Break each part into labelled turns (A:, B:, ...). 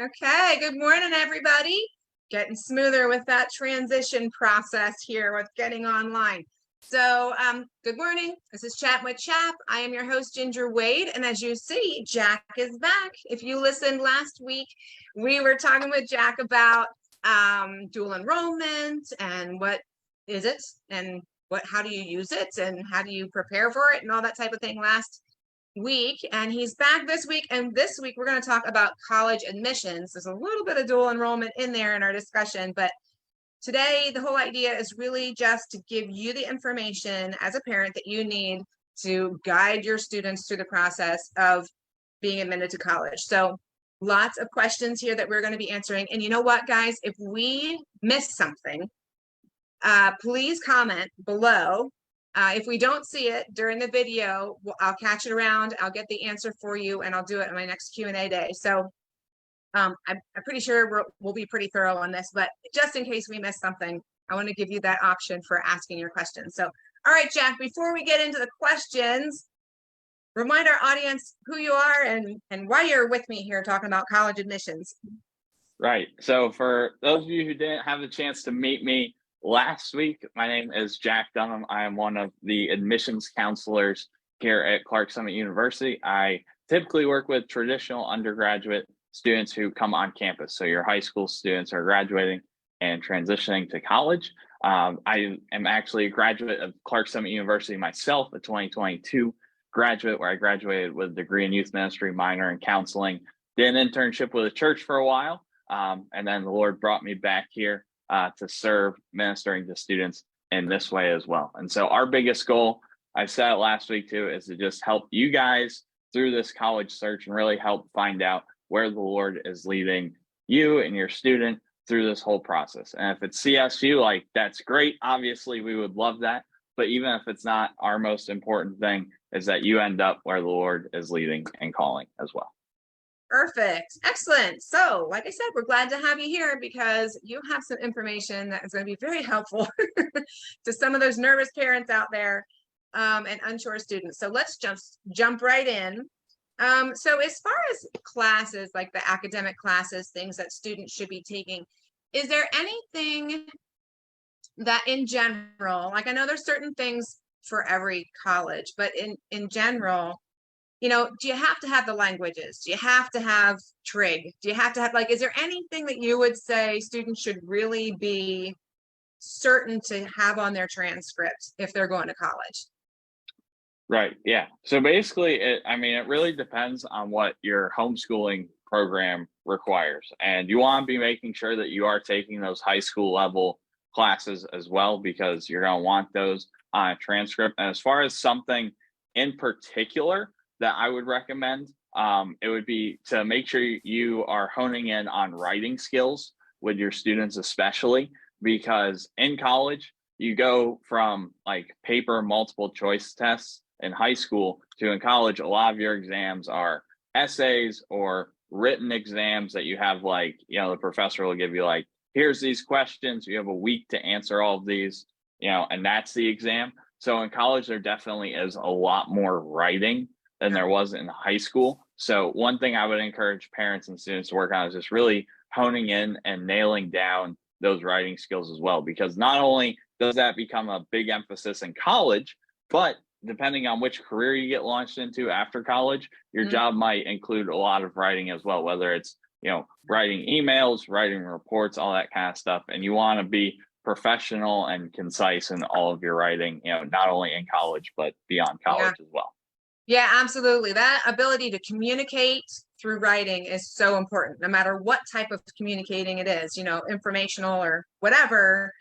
A: Okay, good morning, everybody. Getting smoother with that transition process here with getting online. So, good morning. This is Chat with CHAP. I am your host, Ginger Wade, and as you see, Jack is back. If you listened last week, we were talking with Jack about dual enrollment and what is it, and how do you use it, and how do you prepare for it, and all that type of thing last week. And he's back this week, and this week we're going to talk about college admissions. There's a little bit of dual enrollment in there in our discussion, but today the whole idea is really just to give you the information as a parent that you need to guide your students through the process of being admitted to college. So lots of questions here that we're going to be answering. And you know what, guys, if we miss something, please comment below. If we don't see it during the video, I'll catch it around. I'll get the answer for you, and I'll do it on my next Q&A day. So I'm pretty sure we'll be pretty thorough on this, but just in case we miss something, I want to give you that option for asking your questions. So, all right, Jack, before we get into the questions, remind our audience who you are and why you're with me here talking about college admissions.
B: Right. So for those of you who didn't have the chance to meet me last week, my name is Jack Dunham. I am one of the admissions counselors here at Clark Summit University. I typically work with traditional undergraduate students who come on campus. So your high school students are graduating and transitioning to college. I am actually a graduate of Clark Summit University myself, a 2022 graduate, where I graduated with a degree in youth ministry, minor in counseling, did an internship with a church for a while. And then the Lord brought me back here to serve ministering to students in this way as well. And so our biggest goal, I said it last week too, is to just help you guys through this college search and really help find out where the Lord is leading you and your student through this whole process. And if it's CSU, like, that's great. Obviously, we would love that. But even if it's not, our most important thing is that you end up where the Lord is leading and calling as well.
A: Perfect. Excellent. So, like I said, we're glad to have you here because you have some information that is going to be very helpful to some of those nervous parents out there and unsure students. So let's just jump right in. So as far as classes, like the academic classes, things that students should be taking, is there anything that in general, like I know there's certain things for every college, but in general, you know, do you have to have the languages? Do you have to have trig? Do you have to have, like, is there anything that you would say students should really be certain to have on their transcript if they're going to college?
B: Right. Yeah. So basically, it really depends on what your homeschooling program requires. And you want to be making sure that you are taking those high school level classes as well, because you're going to want those on a transcript. And as far as something in particular that I would recommend, it would be to make sure you are honing in on writing skills with your students, especially because in college, you go from like paper multiple choice tests in high school to in college, a lot of your exams are essays or written exams that you have, like, you know, the professor will give you like, here's these questions, you have a week to answer all of these, you know, and that's the exam. So in college, there definitely is a lot more writing than there was in high school. So one thing I would encourage parents and students to work on is just really honing in and nailing down those writing skills as well, because not only does that become a big emphasis in college, but depending on which career you get launched into after college, your job might include a lot of writing as well, whether it's, you know, writing emails, writing reports, all that kind of stuff. And you want to be professional and concise in all of your writing, you know, not only in college, but beyond college as well.
A: Yeah, absolutely. That ability to communicate through writing is so important, no matter what type of communicating it is, you know, informational or whatever.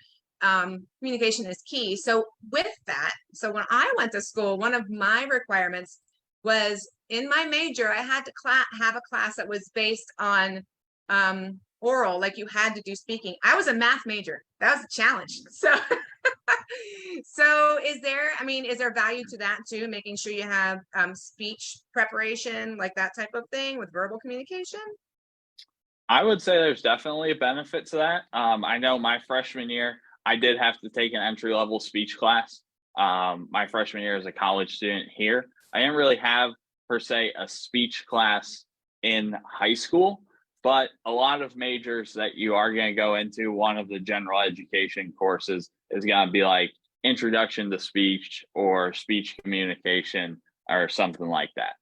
A: Communication is key. So with that, so when I went to school, one of my requirements was in my major, I had to have a class that was based on oral, like you had to do speaking. I was a math major. That was a challenge. So is there value to that too, making sure you have speech preparation, like that type of thing with verbal communication?
B: I would say there's definitely a benefit to that. I know my freshman year, I did have to take an entry-level speech class. My freshman year as a college student here, I didn't really have, per se, a speech class in high school. But a lot of majors that you are going to go into, one of the general education courses is going to be like introduction to speech or speech communication or something like that.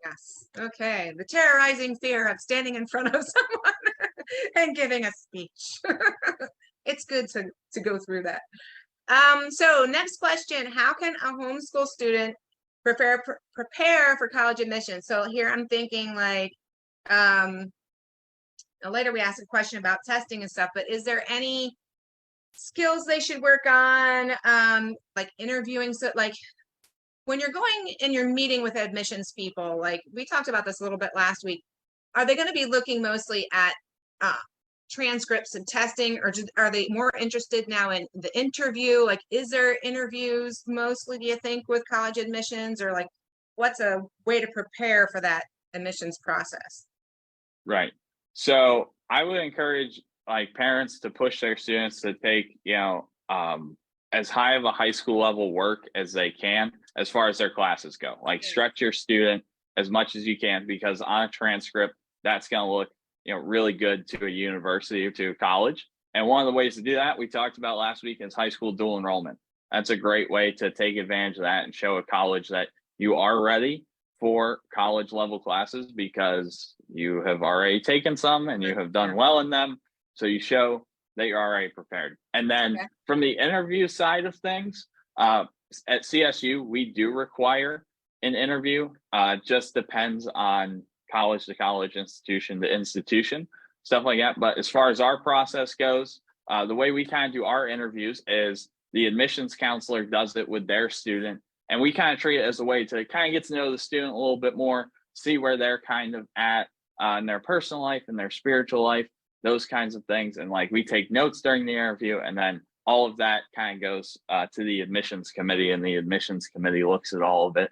A: Yes. Okay. The terrorizing fear of standing in front of someone and giving a speech. It's good to go through that. So next question, how can a homeschool student prepare for college admission? So here I'm thinking like, later we asked a question about testing and stuff, but is there any skills they should work on, like interviewing? So like when you're going and you're meeting with admissions people, like we talked about this a little bit last week, are they going to be looking mostly at transcripts and testing, or are they more interested now in the interview? Like, is there interviews mostly, do you think, with college admissions, or like what's a way to prepare for that admissions process?
B: Right. So I would encourage like parents to push their students to take, as high of a high school level work as they can as far as their classes go. Like stretch your student as much as you can, because on a transcript, that's going to look, really good to a university or to a college. And one of the ways to do that we talked about last week is high school dual enrollment. That's a great way to take advantage of that and show a college that you are ready for college level classes because you have already taken some and you have done well in them. So you show that you're already prepared. And then from the interview side of things, at CSU, we do require an interview. Just depends on college to college, institution to institution, stuff like that. But as far as our process goes, the way we kind of do our interviews is the admissions counselor does it with their student. And we kind of treat it as a way to kind of get to know the student a little bit more, see where they're kind of at in their personal life and their spiritual life, those kinds of things. And like we take notes during the interview, and then all of that kind of goes to the admissions committee, and the admissions committee looks at all of it.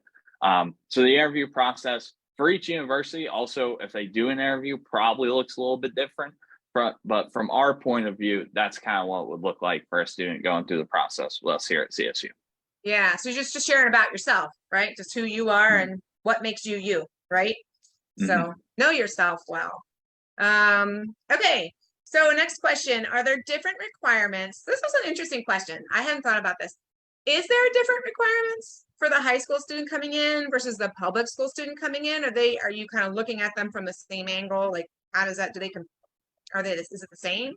B: So the interview process for each university, also, if they do an interview, probably looks a little bit different. But from our point of view, that's kind of what it would look like for a student going through the process with us here at CSU.
A: Yeah, so just sharing about yourself, right? Just who you are and what makes you you, right? So know yourself well. Okay, so next question, are there different requirements? This was an interesting question. I hadn't thought about this. Is there different requirements for the high school student coming in versus the public school student coming in? Are you kind of looking at them from the same angle? Like, how does that, is it the same?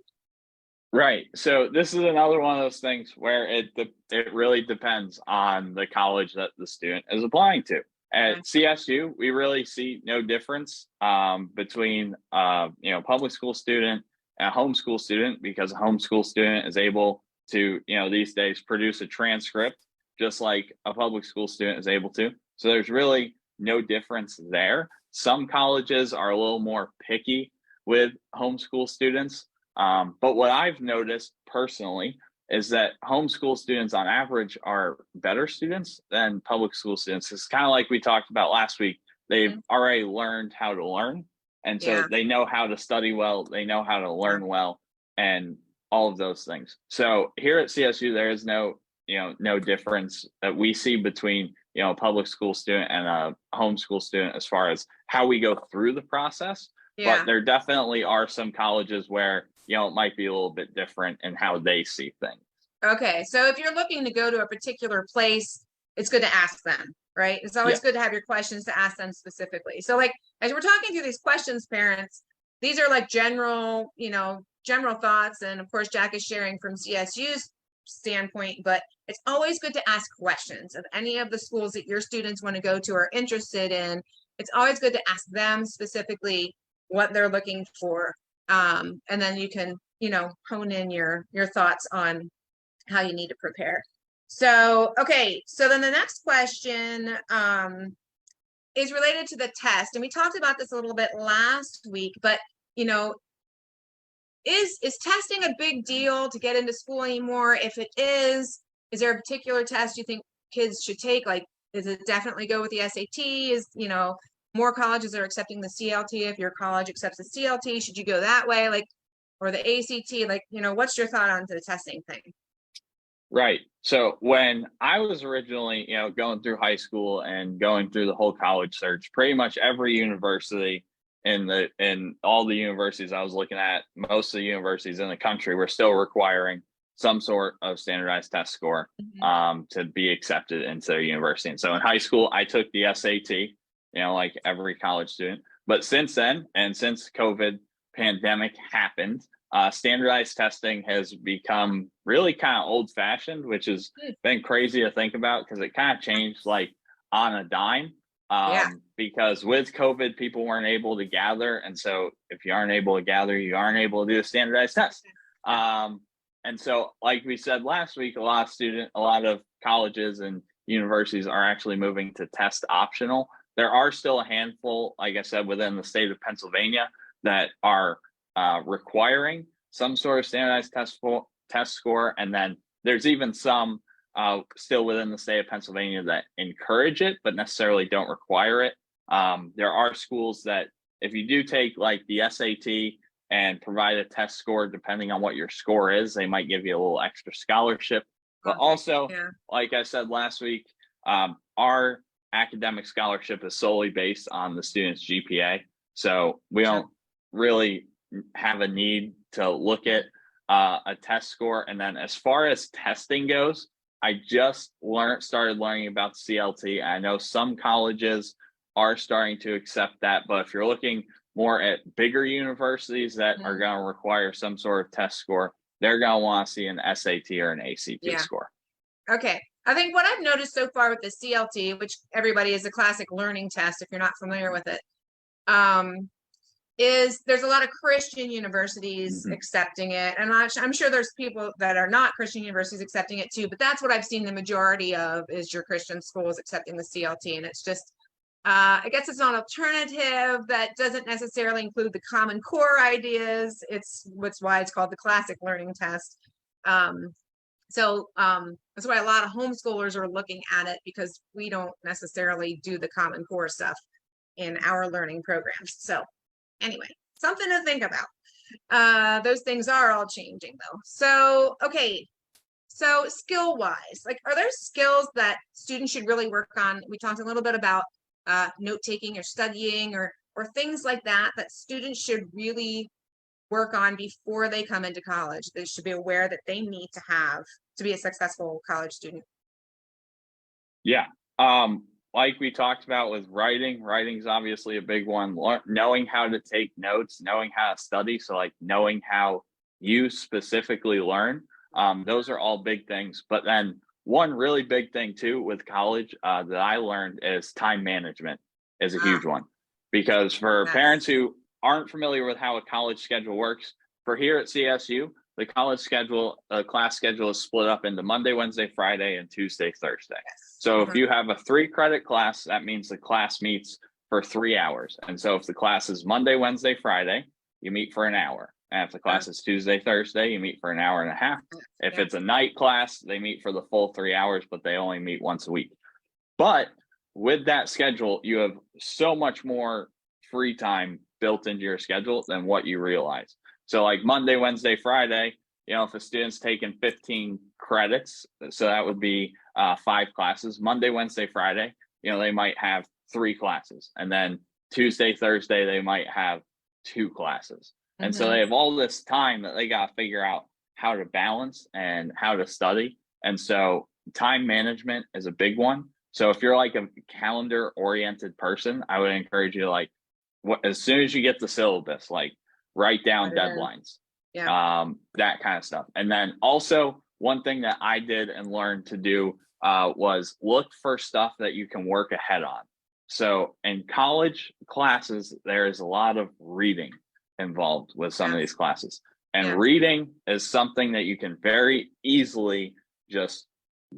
B: Right. So this is another one of those things where it really depends on the college that the student is applying to. At CSU, we really see no difference between public school student and a homeschool student, because a homeschool student is able to these days produce a transcript just like a public school student is able to. So there's really no difference there. Some colleges are a little more picky with homeschool students. But what I've noticed personally is that homeschool students on average are better students than public school students. It's kind of like we talked about last week. They've already learned how to learn. And so they know how to study well, they know how to learn well, and all of those things. So here at CSU, there is no difference that we see between, a public school student and a homeschool student as far as how we go through the process. But there definitely are some colleges where, it might be a little bit different in how they see things.
A: Okay. So if you're looking to go to a particular place, it's good to ask them, right? It's always good to have your questions to ask them specifically. So like, as we're talking through these questions, parents, these are like general thoughts. And of course, Jack is sharing from CSU's standpoint, but it's always good to ask questions of any of the schools that your students want to go to or interested in. It's always good to ask them specifically what they're looking for. And then you can, hone in your thoughts on how you need to prepare. So, okay. So then the next question is related to the test. And we talked about this a little bit last week, but, is testing a big deal to get into school anymore? If it is there a particular test you think kids should take? Like, does it definitely go with the SAT? More colleges are accepting the CLT. If your college accepts the CLT, should you go that way? Like, or the ACT? Like, what's your thought on the testing thing?
B: Right. So when I was originally, going through high school and going through the whole college search, pretty much every university in all the universities I was looking at, most of the universities in the country were still requiring some sort of standardized test score to be accepted into their university. And so in high school, I took the SAT, like every college student. But since then, and since COVID pandemic happened, standardized testing has become really kind of old fashioned, which has been crazy to think about because it kind of changed like on a dime. Because with COVID, people weren't able to gather. And so if you aren't able to gather, you aren't able to do a standardized test. And so, like we said last week, a lot of colleges and universities are actually moving to test optional. There are still a handful, like I said, within the state of Pennsylvania that are requiring some sort of standardized test score. And then there's even some still within the state of Pennsylvania that encourage it, but necessarily don't require it. There are schools that if you do take like the SAT and provide a test score, depending on what your score is, they might give you a little extra scholarship. But also, like I said last week, our academic scholarship is solely based on the student's GPA. So we don't really have a need to look at a test score. And then as far as testing goes, I just started learning about the CLT. I know some colleges are starting to accept that, but if you're looking more at bigger universities that are going to require some sort of test score, they're going to want to see an SAT or an ACT score.
A: Okay. I think what I've noticed so far with the CLT, which everybody is a classic learning test if you're not familiar with it, is there's a lot of Christian universities accepting it. And I'm sure there's people that are not Christian universities accepting it too, but that's what I've seen the majority of is your Christian schools accepting the CLT. And it's just, I guess it's an alternative that doesn't necessarily include the Common Core ideas. That's why it's called the classic learning test. So that's why a lot of homeschoolers are looking at it, because we don't necessarily do the Common Core stuff in our learning programs. So anyway, something to think about. Those things are all changing though. So, okay. So skill wise, like, are there skills that students should really work on? We talked a little bit about note taking or studying or things like that students should really work on before they come into college. They should be aware that they need to have to be a successful college student.
B: Yeah. Like we talked about with writing's obviously a big one. Knowing how to take notes, knowing how to study. So like knowing how you specifically learn. Those are all big things. But then one really big thing too with college that I learned is time management is a huge one. Because for parents who aren't familiar with how a college schedule works, for here at CSU, the college schedule, class schedule is split up into Monday, Wednesday, Friday, and Tuesday, Thursday. So if you have a 3-credit class, that means the class meets for 3 hours. And so if the class is Monday, Wednesday, Friday, you meet for an hour. And if the class is Tuesday, Thursday, you meet for an hour and a half. If it's a night class, they meet for the full 3 hours, but they only meet once a week. But with that schedule, you have so much more free time built into your schedule than what you realize. So like Monday, Wednesday, Friday, if a student's taking 15 credits, so that would be 5 classes. Monday, Wednesday, Friday, they might have 3 classes. And then Tuesday, Thursday, they might have 2 classes. And so they have all this time that they got to figure out how to balance and how to study. And so time management is a big one. So if you're like a calendar oriented person, I would encourage you to as soon as you get the syllabus, write down deadlines, that kind of stuff. And then also one thing that I did and learned to do was look for stuff that you can work ahead on. So in college classes, there is a lot of reading involved with some of these classes. And reading is something that you can very easily just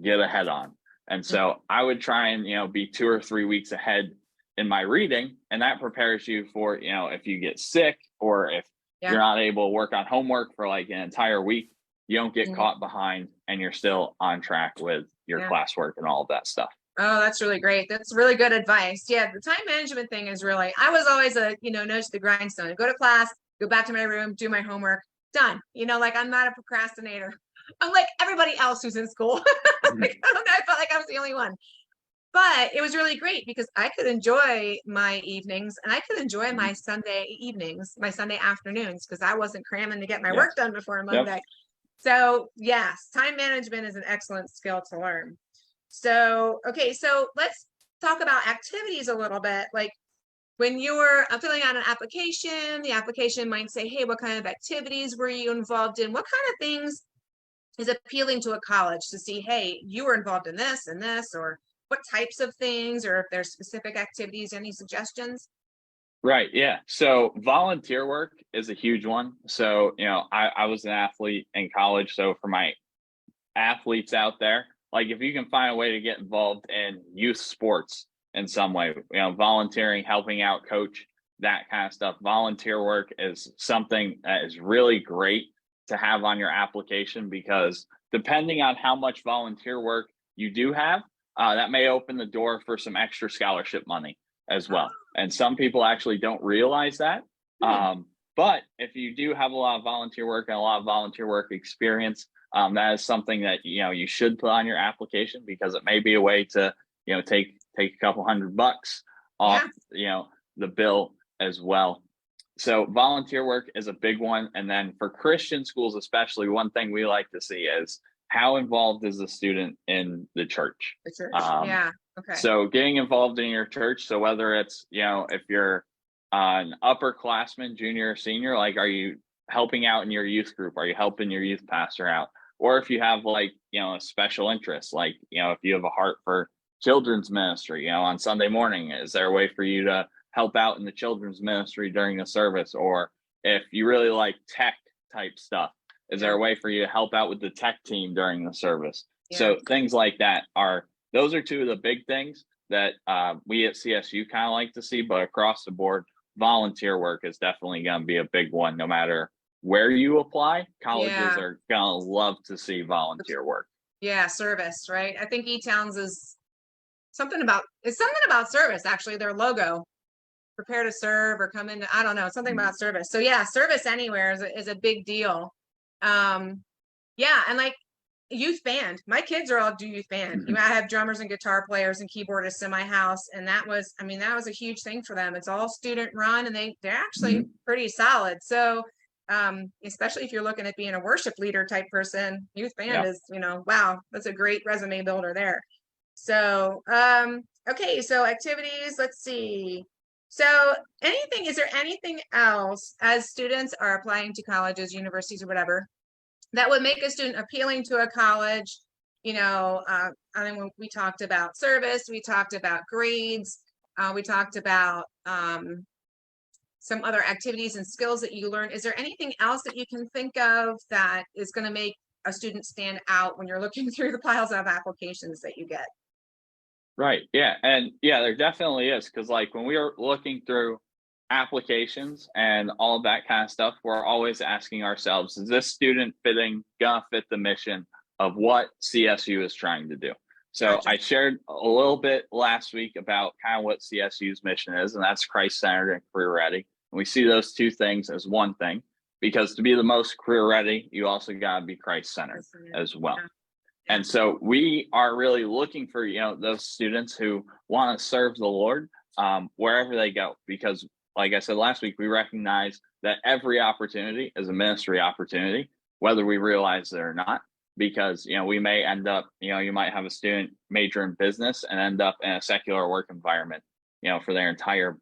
B: get ahead on. And so I would try and, be 2 or 3 weeks ahead in my reading, and that prepares you for, if you get sick or if you're not able to work on homework for like an entire week, you don't get caught behind and you're still on track with your classwork and all of that stuff.
A: Oh, that's really great. That's really good advice. Yeah, the time management thing is really, I was always a, nose to the grindstone. Go to class, go back to my room, do my homework, done. I'm not a procrastinator. I'm like everybody else who's in school. I felt like I was the only one. but it was really great because I could enjoy my evenings and I could enjoy my Sunday evenings, my Sunday afternoons, because I wasn't cramming to get my work done before Monday.
B: Yep.
A: So yes, time management is an excellent skill to learn. So, okay, so let's talk about activities a little bit. Like when you're filling out an application, the application might say, hey, what kind of activities were you involved in? What kind of things is appealing to a college to see, hey, you were involved in this and this, or what types of things, or if there's specific activities, any suggestions?
B: Right. Yeah. So volunteer work is a huge one. So, I was an athlete in college. So for my athletes out there, like if you can find a way to get involved in youth sports in some way, volunteering, helping out, coach, that kind of stuff. Volunteer work is something that is really great to have on your application, because depending on how much volunteer work you do have, that may open the door for some extra scholarship money as well. And some people actually don't realize that. But if you do have a lot of volunteer work and a lot of volunteer work experience, that is something that you should put on your application, because it may be a way to take a couple $100 off the bill as well. So volunteer work is a big one. And then for Christian schools especially, one thing we like to see is how involved is the student in the church.
A: The church. Okay.
B: So getting involved in your church, so whether it's if you're an upperclassman, junior or senior, like are you helping out in your youth group? Are you helping your youth pastor out? Or if you have a special interest, like if you have a heart for children's ministry, on Sunday morning, is there a way for you to help out in the children's ministry during the service? Or if you really like tech type stuff, is there a way for you to help out with the tech team during the service? So things like that those are two of the big things that we at CSU kind of like to see. But across the board, volunteer work is definitely going to be a big one. No matter where you apply, colleges are going to love to see volunteer work.
A: Yeah, service, right? I think eTowns is something about service, actually, their logo. Prepare to serve or come in, I don't know, something about service. So yeah, service anywhere is a big deal. And like youth band, my kids are all do youth band. I have drummers and guitar players and keyboardists in my house, and that was a huge thing for them. It's all student run, and they're actually pretty solid. So especially if you're looking at being a worship leader type person, youth band is, wow, that's a great resume builder there. So okay, so activities, let's see. So is there anything else as students are applying to colleges, universities, or whatever, that would make a student appealing to a college? I mean, when we talked about service, we talked about grades, we talked about some other activities and skills that you learn. Is there anything else that you can think of that is going to make a student stand out when you're looking through the piles of applications that you get?
B: Right. Yeah. And there definitely is. Because like when we are looking through applications and all of that kind of stuff, we're always asking ourselves, is this student gonna fit the mission of what CSU is trying to do? So I shared a little bit last week about kind of what CSU's mission is, and that's Christ-centered and career ready. And we see those two things as one thing, because to be the most career ready, you also gotta be Christ-centered as well. And so we are really looking for, those students who want to serve the Lord wherever they go, because like I said last week, we recognize that every opportunity is a ministry opportunity, whether we realize it or not, because, we may end up, you might have a student major in business and end up in a secular work environment, for their entire,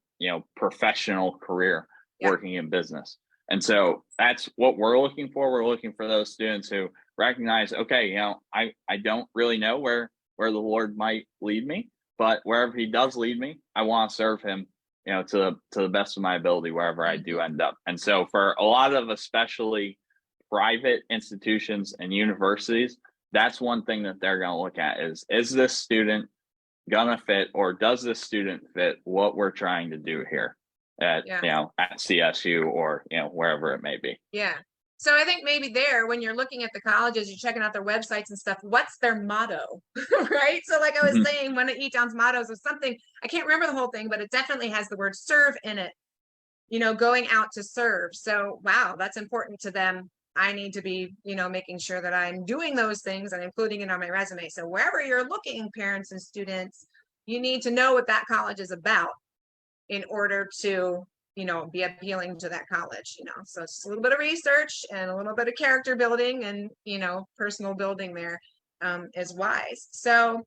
B: professional career working in business. And so that's what we're looking for. We're looking for those students who recognize, okay, I don't really know where the Lord might lead me, but wherever he does lead me, I want to serve him, to the best of my ability, wherever I do end up. And so for a lot of especially private institutions and universities, that's one thing that they're going to look at is this student going to fit, or does this student fit what we're trying to do here at, at CSU or, wherever it may be.
A: Yeah. So I think maybe when you're looking at the colleges, you're checking out their websites and stuff, what's their motto, right? So like I was saying, one of eTown's mottos was something, I can't remember the whole thing, but it definitely has the word serve in it, going out to serve. So, wow, that's important to them. I need to be, making sure that I'm doing those things and including it on my resume. So wherever you're looking, parents and students, you need to know what that college is about in order to, you know, be appealing to that college, you know. So it's just a little bit of research and a little bit of character building and, you know, personal building there is wise. So,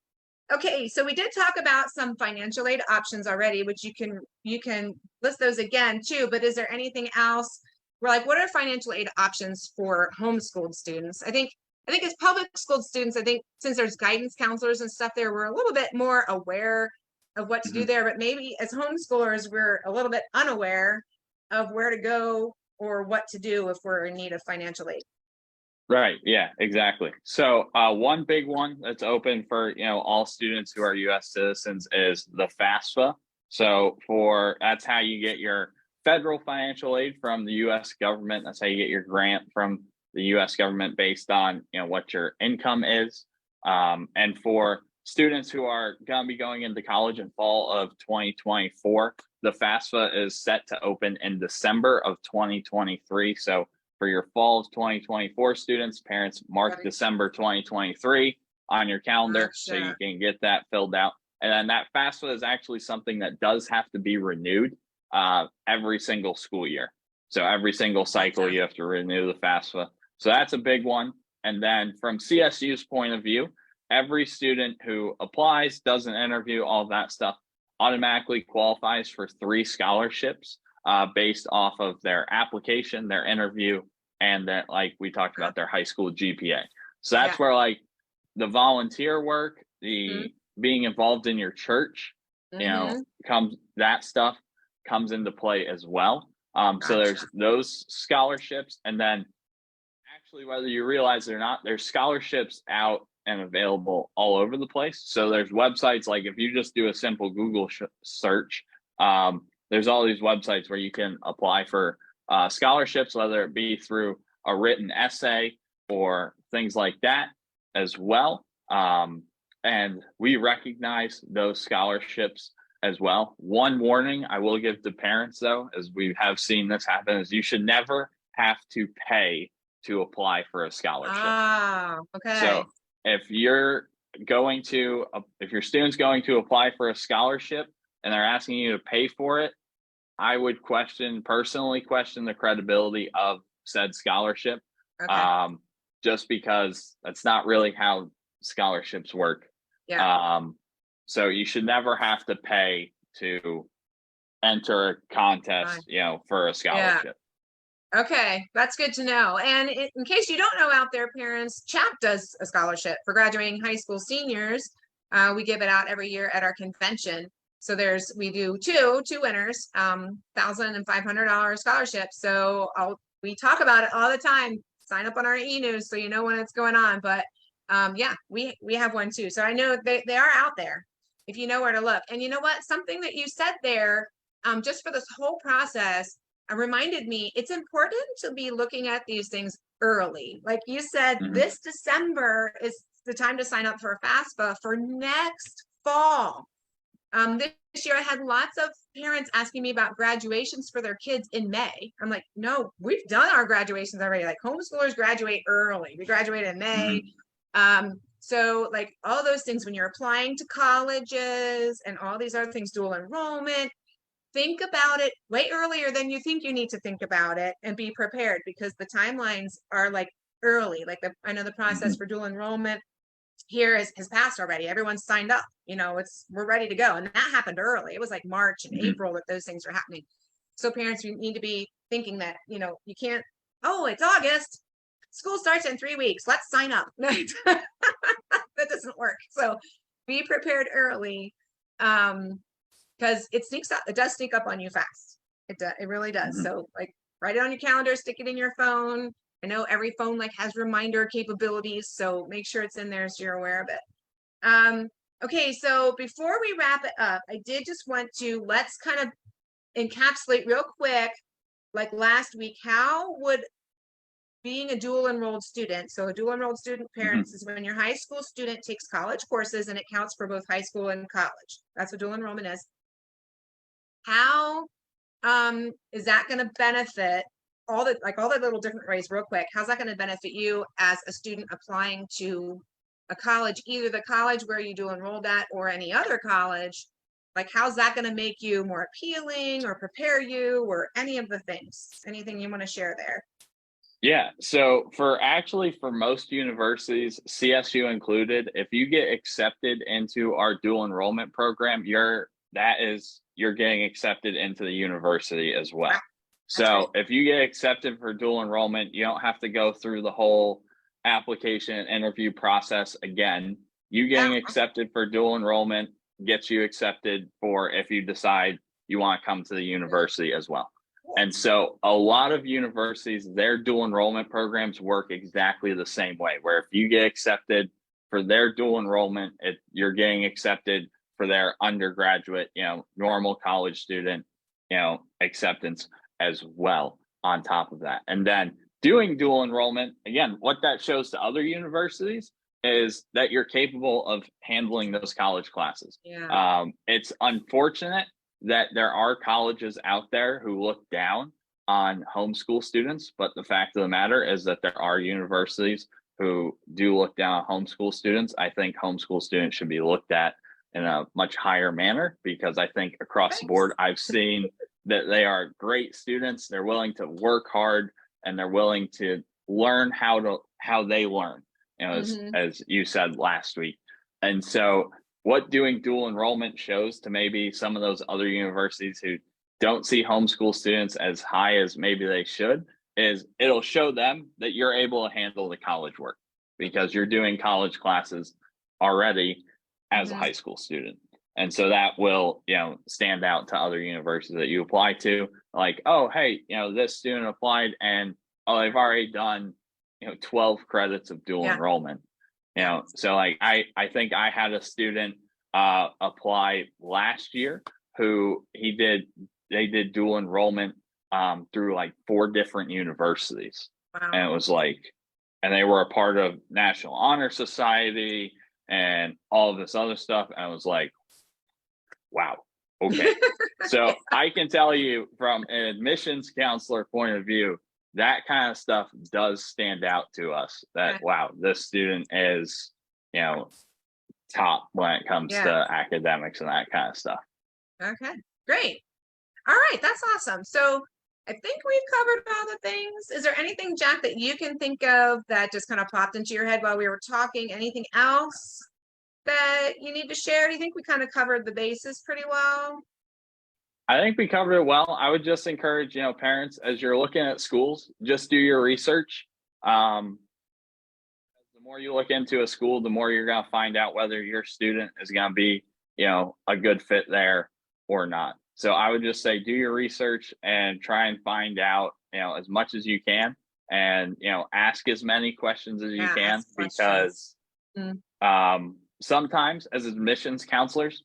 A: okay, so we did talk about some financial aid options already, which you can list those again too, but is there anything else? We're like, what are financial aid options for homeschooled students? I think as public school students, I think since there's guidance counselors and stuff there, we're a little bit more aware of what to do there, but maybe as homeschoolers, we're a little bit unaware of where to go or what to do if we're in need of financial aid.
B: Right. Yeah, exactly. So one big one that's open for, you know, all students who are US citizens is the FAFSA. So that's how you get your federal financial aid from the US government. That's how you get your grant from the US government based on, you know, what your income is. And for students who are going to be going into college in fall of 2024, the FAFSA is set to open in December of 2023. So for your fall of 2024 students, parents mark December 2023 on your calendar so you can get that filled out. And then that FAFSA is actually something that does have to be renewed every single school year. So every single cycle you have to renew the FAFSA. So that's a big one. And then from CSU's point of view, every student who applies, does an interview, all of that stuff, automatically qualifies for 3 scholarships based off of their application, their interview, and that, like we talked about, their high school GPA. So that's where like the volunteer work, the being involved in your church, you know, that stuff comes into play as well. So there's those scholarships, and then actually, whether you realize it or not, there's scholarships out and available all over the place. So there's websites, like if you just do a simple Google search, there's all these websites where you can apply for scholarships, whether it be through a written essay or things like that as well. And we recognize those scholarships as well. One warning I will give to parents, though, as we have seen this happen, is you should never have to pay to apply for a scholarship.
A: Ah, okay.
B: So if your student's going to apply for a scholarship and they're asking you to pay for it, I would personally question the credibility of said scholarship.
A: Okay.
B: Just because that's not really how scholarships work.
A: Yeah.
B: So you should never have to pay to enter a contest, you know, for a scholarship.
A: Okay, that's good to know. And in case you don't know out there, parents, CHAP does a scholarship for graduating high school seniors. We give it out every year at our convention. So we do two winners, $1,000 and $500 scholarships. So we talk about it all the time. Sign up on our e-news so you know when it's going on. But yeah, we have one too. So I know they are out there if you know where to look. And you know what? Something that you said there, just for this whole process, reminded me it's important to be looking at these things early. Like you said, this December is the time to sign up for a FAFSA for next fall. This year I had lots of parents asking me about graduations for their kids in May. I'm like, no, we've done our graduations already. Like homeschoolers graduate early. We graduate in May. So like all those things, when you're applying to colleges and all these other things, dual enrollment, think about it way earlier than you think you need to think about it and be prepared, because the timelines are like early. Like I know the process for dual enrollment here has passed already. Everyone's signed up, you know, we're ready to go. And that happened early. It was like March and April that those things are happening. So parents, you need to be thinking that, you know, you can't, oh, it's August, school starts in 3 weeks, let's sign up. That doesn't work. So be prepared early. Because it does sneak up on you fast. It really does. So like write it on your calendar, stick it in your phone. I know every phone like has reminder capabilities, so make sure it's in there so you're aware of it. Okay, so before we wrap it up, I did just want to, let's kind of encapsulate real quick, like last week, how would being a dual enrolled student, so a dual enrolled student parents is when your high school student takes college courses and it counts for both high school and college. That's what dual enrollment is. How is that going to benefit all the little different ways real quick? How's that going to benefit you as a student applying to a college, either the college where you do enrolled at or any other college, like how's that going to make you more appealing or prepare you or any of the things? Anything you want to share there?
B: Yeah. So for most universities, CSU included, if you get accepted into our dual enrollment program, you're getting accepted into the university as well.
A: Wow.
B: So
A: right.
B: if you get accepted for dual enrollment, you don't have to go through the whole application and interview process again. You getting accepted for dual enrollment gets you accepted for if you decide you want to come to the university as well. And so a lot of universities, their dual enrollment programs work exactly the same way, where if you get accepted for their dual enrollment, you're getting accepted for their undergraduate, normal college student, acceptance as well on top of that. And then doing dual enrollment, again, what that shows to other universities is that you're capable of handling those college classes.
A: Yeah.
B: It's unfortunate that there are colleges out there who look down on homeschool students, but the fact of the matter is that there are universities who do look down on homeschool students. I think homeschool students should be looked at in a much higher manner, because I think across the board, I've seen that they are great students. They're willing to work hard and they're willing to learn how they learn, as you said last week. And so what doing dual enrollment shows to maybe some of those other universities who don't see homeschool students as high as maybe they should is it'll show them that you're able to handle the college work because you're doing college classes already as a high school student. And so that will, stand out to other universities that you apply to, like, oh, hey, this student applied and, oh, they've already done, 12 credits of dual enrollment. So like I think I had a student apply last year who they did dual enrollment through like 4 different universities.
A: Wow.
B: And it was like, and they were a part of National Honor Society and all of this other stuff. And I was like, wow, okay. So I can tell you from an admissions counselor point of view, that kind of stuff does stand out to us that, wow, this student is, top when it comes to academics and that kind of stuff.
A: Okay, great. All right, that's awesome. So I think we've covered all the things. Is there anything, Jack, that you can think of that just kind of popped into your head while we were talking? Anything else that you need to share? Do you think we kind of covered the bases pretty well?
B: I think we covered it well. I would just encourage, parents, as you're looking at schools, just do your research. The more you look into a school, the more you're going to find out whether your student is going to be, a good fit there or not. So I would just say, do your research and try and find out, as much as you can, and, ask as many questions as you can, because sometimes as admissions counselors,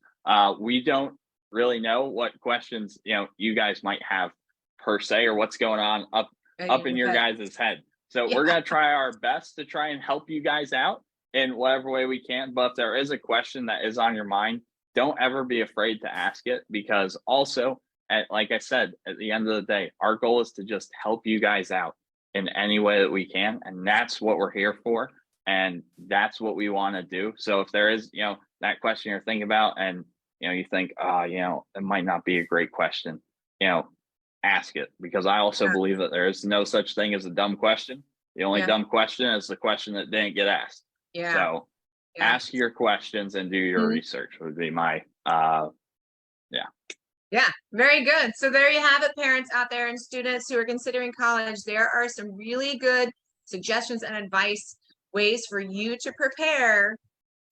B: we don't really know what questions you guys might have per se, or what's going on up in your guys' head. So we're going to try our best to try and help you guys out in whatever way we can. But if there is a question that is on your mind, don't ever be afraid to ask it, because also, like I said, at the end of the day, our goal is to just help you guys out in any way that we can, and that's what we're here for, and that's what we want to do. So if there is that question you're thinking about, and you think, it might not be a great question, ask it, because I also believe that there is no such thing as a dumb question. The only dumb question is the question that didn't get asked. So ask your questions and do your research would be my,
A: Yeah, very good. So there you have it, parents out there and students who are considering college. There are some really good suggestions and advice, ways for you to prepare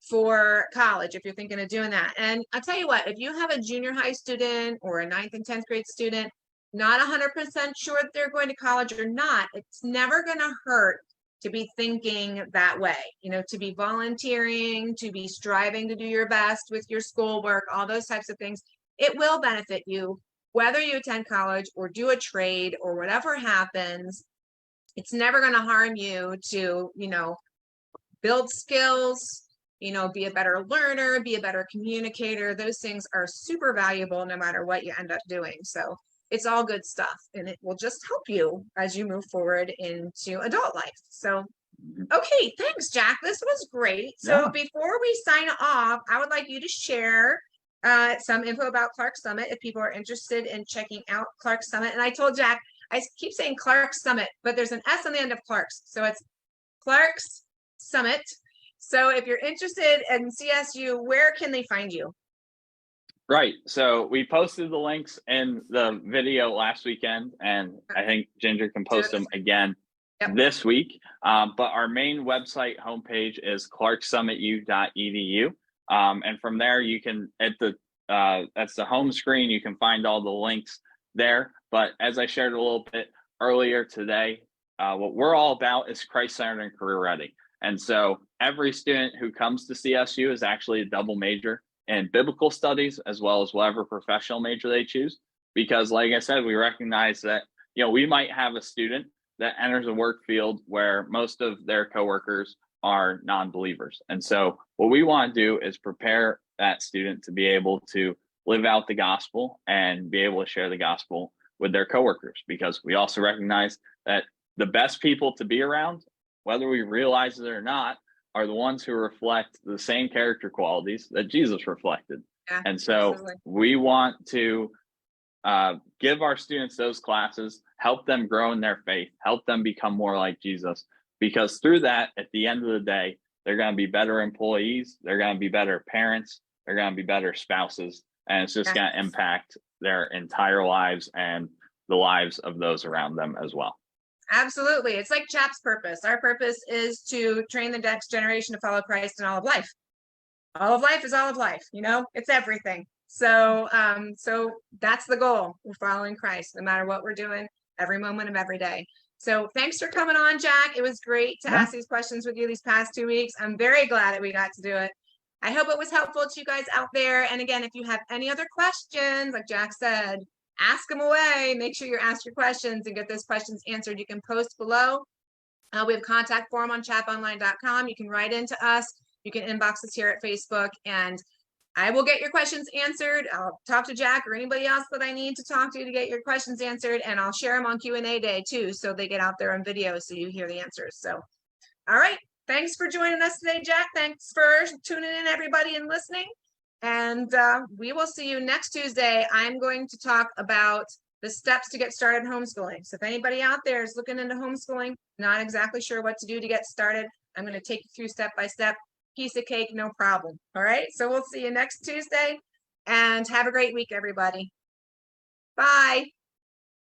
A: for college if you're thinking of doing that. And I'll tell you what, if you have a junior high student or a 9th and 10th grade student, not 100% sure that they're going to college or not, it's never going to hurt to be thinking that way, to be volunteering, to be striving to do your best with your schoolwork, all those types of things. It will benefit you, whether you attend college or do a trade or whatever happens. It's never going to harm you to, build skills, be a better learner, be a better communicator. Those things are super valuable no matter what you end up doing. So it's all good stuff, and it will just help you as you move forward into adult life. So Okay, thanks, Jack. This was great. So
B: Yeah.
A: before we sign off, I would like you to share some info about Clark Summit if people are interested in checking out Clark Summit. And I told Jack, I keep saying Clark Summit, but there's an S on the end of Clark's. So it's Clark's Summit. So if you're interested in CSU, where can they find you?
B: Right. So we posted the links in the video last weekend, and I think Ginger can post them again this week. But our main website homepage is clarksummitu.edu. And from there, you can, that's the home screen, you can find all the links there. But as I shared a little bit earlier today, what we're all about is Christ-centered and career ready. And so every student who comes to CSU is actually a double major in biblical studies, as well as whatever professional major they choose. Because like I said, we recognize that, we might have a student that enters a work field where most of their coworkers are non-believers. And so what we want to do is prepare that student to be able to live out the gospel and be able to share the gospel with their coworkers, because we also recognize that the best people to be around, whether we realize it or not, are the ones who reflect the same character qualities that Jesus reflected. Yeah, and so absolutely. We want to give our students those classes, help them grow in their faith, help them become more like Jesus, because through that, at the end of the day, they're going to be better employees, they're going to be better parents, they're going to be better spouses, and it's just going to impact their entire lives and the lives of those around them as well.
A: Absolutely. It's like CHAP's purpose. Our purpose is to train the next generation to follow Christ in all of life. All of life is all of life, it's everything. So so that's the goal. We're following Christ no matter what we're doing, every moment of every day. So thanks for coming on, Jack. It was great to ask these questions with you these past 2 weeks. I'm very glad that we got to do it. I hope it was helpful to you guys out there. And again, if you have any other questions, like Jack said, ask them away. Make sure you ask your questions and get those questions answered. You can post below. We have a contact form on chaponline.com. You can write into us. You can inbox us here at Facebook, and I will get your questions answered. I'll talk to Jack or anybody else that I need to talk to get your questions answered, and I'll share them on Q&A day too, so they get out there on video so you hear the answers. So, all right. Thanks for joining us today, Jack. Thanks for tuning in, everybody, and listening. And we will see you next Tuesday. I'm going to talk about the steps to get started homeschooling. So if anybody out there is looking into homeschooling, not exactly sure what to do to get started, I'm going to take you through step by step. Piece of cake, no problem. All right. So we'll see you next Tuesday, and have a great week, everybody. Bye.